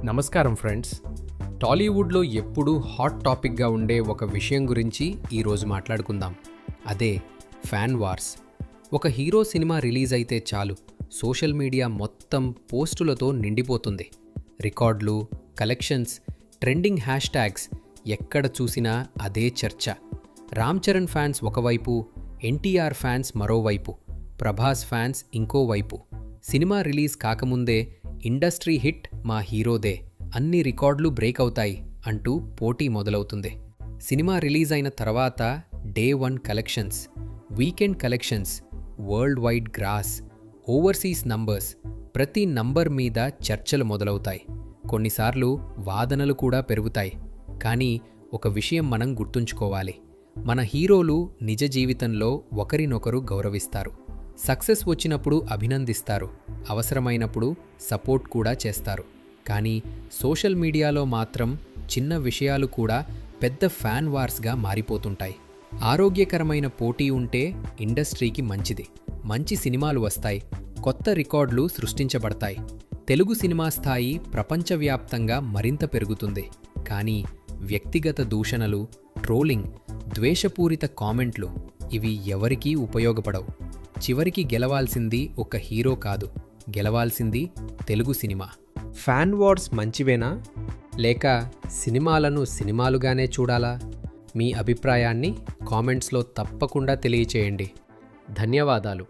నమస్కారం ఫ్రెండ్స్. టాలీవుడ్లో ఎప్పుడూ హాట్ టాపిక్గా ఉండే ఒక విషయం గురించి ఈరోజు మాట్లాడుకుందాం. అదే ఫ్యాన్ వార్స్. ఒక హీరో సినిమా రిలీజ్ అయితే చాలు, సోషల్ మీడియా మొత్తం పోస్టులతో నిండిపోతుంది. రికార్డులు, కలెక్షన్స్, ట్రెండింగ్ హ్యాష్ ట్యాగ్స్, ఎక్కడ చూసినా అదే చర్చ. రామ్ చరణ్ ఫ్యాన్స్ ఒకవైపు, ఎన్టీఆర్ ఫ్యాన్స్ మరోవైపు, ప్రభాస్ ఫ్యాన్స్ ఇంకోవైపు. సినిమా రిలీజ్ కాకముందే ఇండస్ట్రీ హిట్ మా హీరోదే, అన్ని రికార్డులు బ్రేక్ అవుతాయి అంటూ పోటీ మొదలవుతుంది. సినిమా రిలీజ్ అయిన తర్వాత day 1 collections, weekend collections, world wide gross, overseas numbers, ప్రతి నంబర్ మీద చర్చలు మొదలవుతాయి. కొన్నిసార్లు వాదనలు కూడా పెరుగుతాయి. కానీ ఒక విషయం మనం గుర్తుంచుకోవాలి. మన హీరోలు నిజ జీవితంలో ఒకరినొకరు గౌరవిస్తారు. సక్సెస్ వచ్చినప్పుడు అభినందిస్తారు, అవసరమైనప్పుడు సపోర్ట్ కూడా చేస్తారు. కానీ సోషల్ మీడియాలో మాత్రం చిన్న విషయాలు కూడా పెద్ద ఫ్యాన్ వార్స్గా మారిపోతుంటాయి. ఆరోగ్యకరమైన పోటీ ఉంటే ఇండస్ట్రీకి మంచిది. మంచి సినిమాలు వస్తాయి, కొత్త రికార్డులు సృష్టించబడతాయి. తెలుగు సినిమా స్థాయి ప్రపంచవ్యాప్తంగా మరింత పెరుగుతుంది. కానీ వ్యక్తిగత దూషణలు, ట్రోలింగ్, ద్వేషపూరిత కామెంట్లు ఇవి ఎవరికీ ఉపయోగపడవు. చివరికి గెలవాల్సింది ఒక హీరో కాదు, గెలవాల్సింది తెలుగు సినిమా. ఫ్యాన్ వార్స్ మంచివేనా, లేక సినిమాలను సినిమాలుగానే చూడాలా? మీ అభిప్రాయాన్ని కామెంట్స్లో తప్పకుండా తెలియచేయండి. ధన్యవాదాలు.